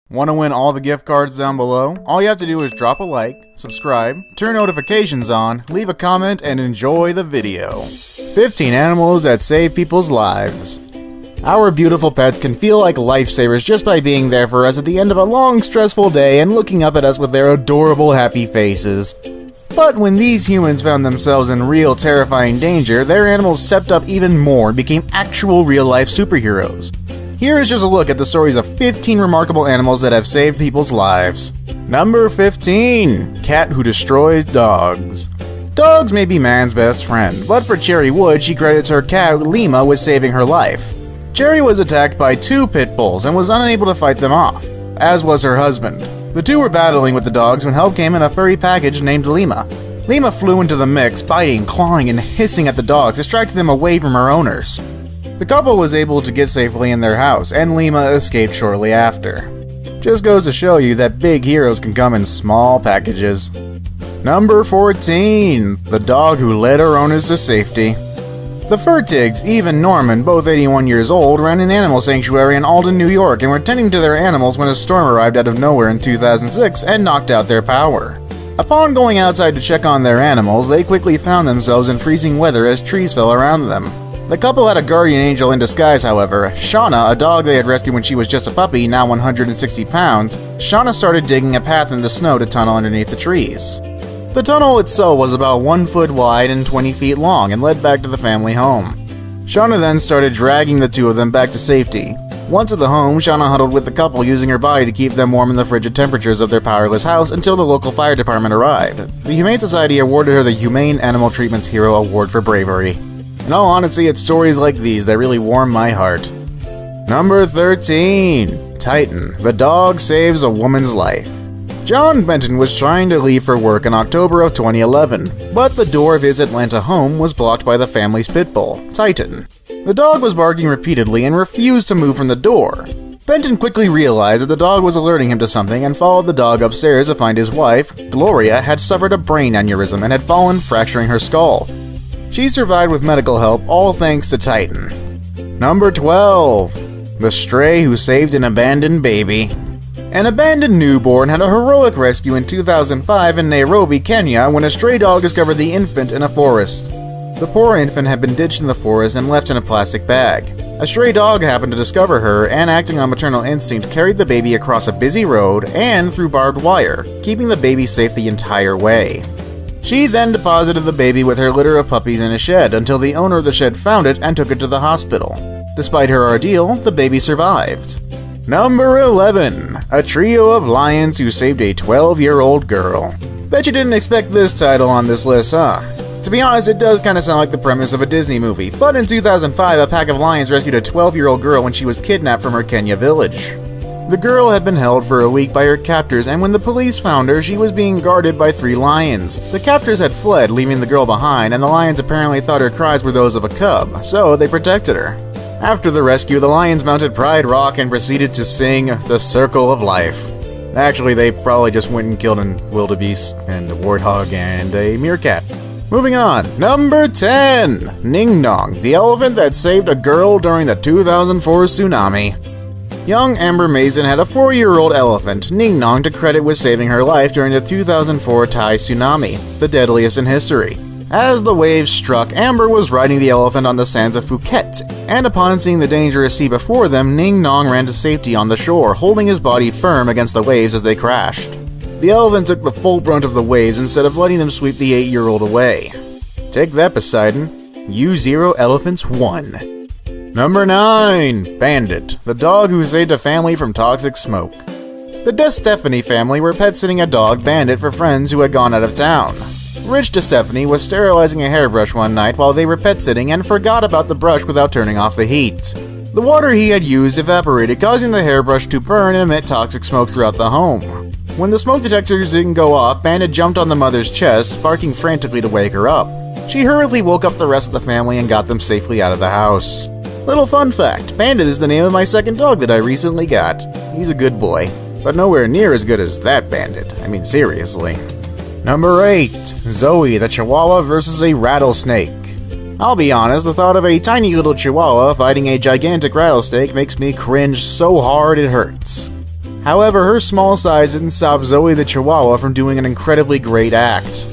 Want to win all the gift cards down below? All you have to do is drop a like, subscribe, turn notifications on, leave a comment, and enjoy the video. 15 animals that save people's lives. Our beautiful pets can feel like lifesavers just by being there for us at the end of a long, stressful day and looking up at us with their adorable, happy faces. But when these humans found themselves in real, terrifying danger, their animals stepped up even more and became actual real-life superheroes. Here is just a look at the stories of 15 remarkable animals that have saved people's lives. Number 15. Cat who destroys dogs. Dogs may be man's best friend, but for Cherry Wood, she credits her cat, Lima, with saving her life. Cherry was attacked by 2 pit bulls and was unable to fight them off, as was her husband. The 2 were battling with the dogs when help came in a furry package named Lima. Lima flew into the mix, biting, clawing, and hissing at the dogs, distracting them away from her owners. The couple was able to get safely in their house, and Lima escaped shortly after. Just goes to show you that big heroes can come in small packages. Number 14. The dog who led her owners to safety. The Furtigs, Eve and Norman, both 81 years old, ran an animal sanctuary in Alden, New York, and were tending to their animals when a storm arrived out of nowhere in 2006 and knocked out their power. Upon going outside to check on their animals, they quickly found themselves in freezing weather as trees fell around them. The couple had a guardian angel in disguise, however. Shauna, a dog they had rescued when she was just a puppy, now 160 pounds, Shauna started digging a path in the snow to tunnel underneath the trees. The tunnel itself was about 1 foot wide and 20 feet long and led back to the family home. Shauna then started dragging the 2 of them back to safety. Once at the home, Shauna huddled with the couple, using her body to keep them warm in the frigid temperatures of their powerless house until the local fire department arrived. The Humane Society awarded her the Humane Animal Treatment's Hero Award for bravery. In all honesty, it's stories like these that really warm my heart. Number 13. Titan, the dog saves a woman's life. John Benton was trying to leave for work in October of 2011, but the door of his Atlanta home was blocked by the family's pit bull, Titan. The dog was barking repeatedly and refused to move from the door. Benton quickly realized that the dog was alerting him to something and followed the dog upstairs to find his wife, Gloria, had suffered a brain aneurysm and had fallen, fracturing her skull. She survived with medical help, all thanks to Titan. Number 12. The stray who saved an abandoned baby. An abandoned newborn had a heroic rescue in 2005 in Nairobi, Kenya, when a stray dog discovered the infant in a forest. The poor infant had been ditched in the forest and left in a plastic bag. A stray dog happened to discover her and, acting on maternal instinct, carried the baby across a busy road and through barbed wire, keeping the baby safe the entire way. She then deposited the baby with her litter of puppies in a shed until the owner of the shed found it and took it to the hospital. Despite her ordeal, the baby survived. Number 11. A trio of lions who saved a 12-year-old girl. Bet you didn't expect this title on this list, huh? To be honest, it does kinda sound like the premise of a Disney movie, but in 2005, a pack of lions rescued a 12-year-old girl when she was kidnapped from her Kenya village. The girl had been held for a week by her captors, and when the police found her, she was being guarded by 3 lions. The captors had fled, leaving the girl behind, and the lions apparently thought her cries were those of a cub, so they protected her. After the rescue, the lions mounted Pride Rock and proceeded to sing The Circle of Life. Actually, they probably just went and killed a wildebeest and a warthog and a meerkat. Moving on, number 10. Ning Nong, the elephant that saved a girl during the 2004 tsunami. Young Amber Mason had a 4-year-old elephant, Ning Nong, to credit with saving her life during the 2004 Thai tsunami, the deadliest in history. As the waves struck, Amber was riding the elephant on the sands of Phuket, and upon seeing the dangerous sea before them, Ning Nong ran to safety on the shore, holding his body firm against the waves as they crashed. The elephant took the full brunt of the waves instead of letting them sweep the 8-year-old away. Take that, Poseidon. You 0, elephants 1. Number 9. Bandit, the dog who saved a family from toxic smoke. The DeStefani family were pet-sitting a dog, Bandit, for friends who had gone out of town. Rich DeStefani was sterilizing a hairbrush one night while they were pet-sitting and forgot about the brush without turning off the heat. The water he had used evaporated, causing the hairbrush to burn and emit toxic smoke throughout the home. When the smoke detectors didn't go off, Bandit jumped on the mother's chest, barking frantically to wake her up. She hurriedly woke up the rest of the family and got them safely out of the house. Little fun fact, Bandit is the name of my second dog that I recently got. He's a good boy, but nowhere near as good as that Bandit. I mean, seriously. Number 8. Zoe, the Chihuahua versus a rattlesnake. I'll be honest, the thought of a tiny little Chihuahua fighting a gigantic rattlesnake makes me cringe so hard it hurts. However, her small size didn't stop Zoe the Chihuahua from doing an incredibly great act.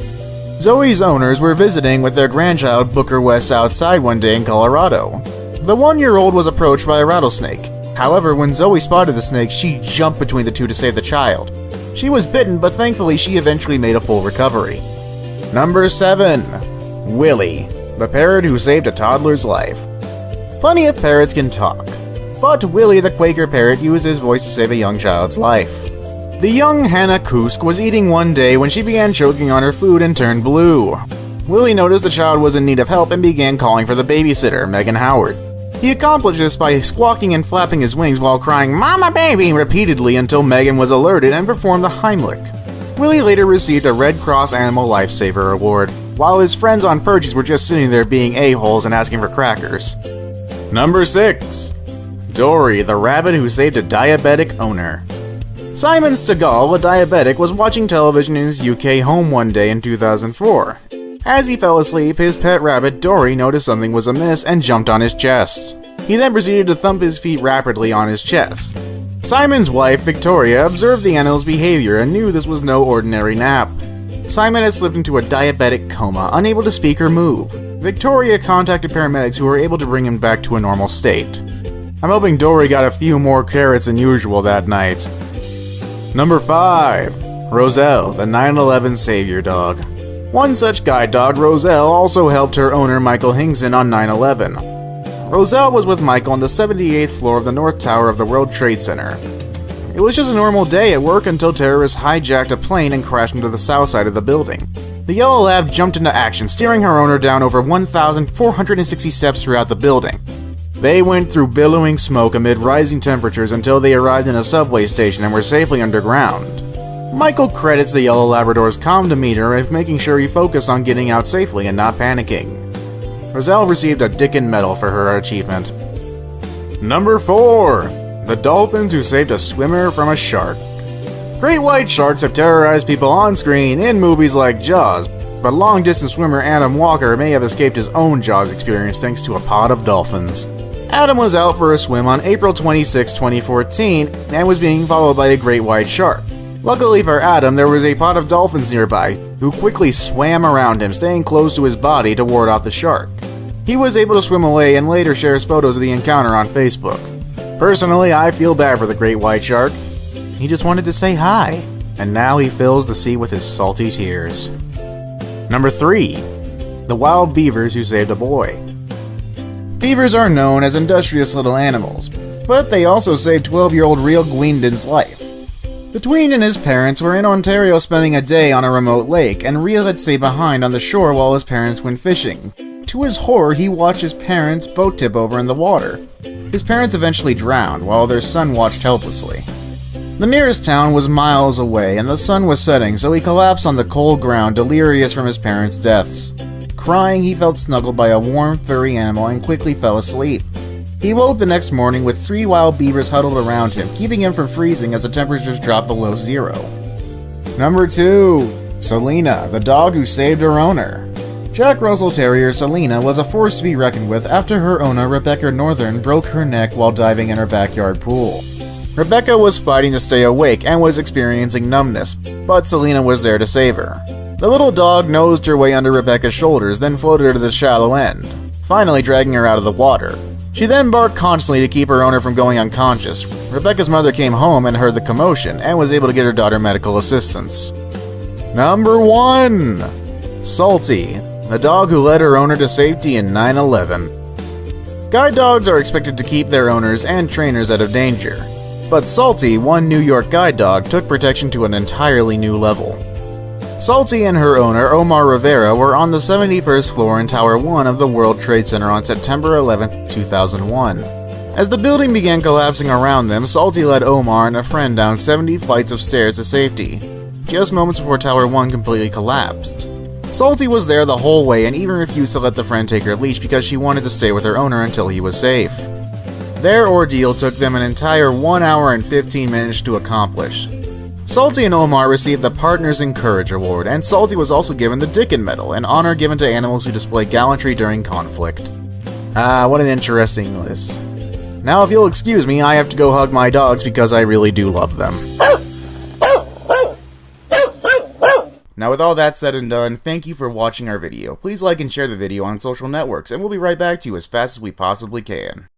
Zoe's owners were visiting with their grandchild Booker West outside one day in Colorado. The 1-year-old was approached by a rattlesnake. However, when Zoe spotted the snake, she jumped between the two to save the child. She was bitten, but thankfully she eventually made a full recovery. Number 7. Willie, the parrot who saved a toddler's life. Plenty of parrots can talk, but Willie the Quaker parrot used his voice to save a young child's life. The young Hannah Kusk was eating one day when she began choking on her food and turned blue. Willie noticed the child was in need of help and began calling for the babysitter, Megan Howard. He accomplished this by squawking and flapping his wings while crying "Mama baby" repeatedly until Megan was alerted and performed the Heimlich. Willie later received a Red Cross Animal Lifesaver Award, while his friends on Purges were just sitting there being a-holes and asking for crackers. Number 6. Dory, the rabbit who saved a diabetic owner. Simon Stegall, a diabetic, was watching television in his UK home one day in 2004. As he fell asleep, his pet rabbit Dory noticed something was amiss and jumped on his chest. He then proceeded to thump his feet rapidly on his chest. Simon's wife, Victoria, observed the animal's behavior and knew this was no ordinary nap. Simon had slipped into a diabetic coma, unable to speak or move. Victoria contacted paramedics who were able to bring him back to a normal state. I'm hoping Dory got a few more carrots than usual that night. Number 5. Roselle, the 9/11 savior dog. One such guide dog, Roselle, also helped her owner Michael Hingson on 9/11. Roselle was with Michael on the 78th floor of the North Tower of the World Trade Center. It was just a normal day at work until terrorists hijacked a plane and crashed into the south side of the building. The yellow lab jumped into action, steering her owner down over 1,460 steps throughout the building. They went through billowing smoke amid rising temperatures until they arrived in a subway station and were safely underground. Michael credits the yellow Labrador's calm demeanor with making sure he focused on getting out safely and not panicking. Roselle received a Dickin Medal for her achievement. Number 4. The dolphins who saved a swimmer from a shark. Great white sharks have terrorized people on screen in movies like Jaws, but long-distance swimmer Adam Walker may have escaped his own Jaws experience thanks to a pod of dolphins. Adam was out for a swim on April 26, 2014, and was being followed by a great white shark. Luckily for Adam, there was a pod of dolphins nearby, who quickly swam around him, staying close to his body to ward off the shark. He was able to swim away and later shares photos of the encounter on Facebook. Personally, I feel bad for the great white shark. He just wanted to say hi, and now he fills the sea with his salty tears. Number 3. The wild beavers who saved a boy. Beavers are known as industrious little animals, but they also saved 12-year-old Reel Guindon's life. The tween and his parents were in Ontario spending a day on a remote lake, and Reel had stayed behind on the shore while his parents went fishing. To his horror, he watched his parents' boat tip over in the water. His parents eventually drowned, while their son watched helplessly. The nearest town was miles away, and the sun was setting, so he collapsed on the cold ground, delirious from his parents' deaths. Crying, he felt snuggled by a warm, furry animal and quickly fell asleep. He woke the next morning with 3 wild beavers huddled around him, keeping him from freezing as the temperatures dropped below 0. Number 2. Selena, the dog who saved her owner. Jack Russell Terrier Selena was a force to be reckoned with after her owner Rebecca Northern broke her neck while diving in her backyard pool. Rebecca was fighting to stay awake and was experiencing numbness, but Selena was there to save her. The little dog nosed her way under Rebecca's shoulders, then floated her to the shallow end, finally dragging her out of the water. She then barked constantly to keep her owner from going unconscious. Rebecca's mother came home and heard the commotion and was able to get her daughter medical assistance. Number 1. Salty, the dog who led her owner to safety in 9/11. Guide dogs are expected to keep their owners and trainers out of danger, but Salty, one New York guide dog, took protection to an entirely new level. Salty and her owner, Omar Rivera, were on the 71st floor in Tower 1 of the World Trade Center on September 11, 2001. As the building began collapsing around them, Salty led Omar and a friend down 70 flights of stairs to safety, just moments before Tower 1 completely collapsed. Salty was there the whole way and even refused to let the friend take her leash because she wanted to stay with her owner until he was safe. Their ordeal took them an entire 1 hour and 15 minutes to accomplish. Salty and Omar received the Partners in Courage Award, and Salty was also given the Dickin Medal, an honor given to animals who display gallantry during conflict. What an interesting list. Now if you'll excuse me, I have to go hug my dogs because I really do love them. Now with all that said and done, thank you for watching our video. Please like and share the video on social networks, and we'll be right back to you as fast as we possibly can.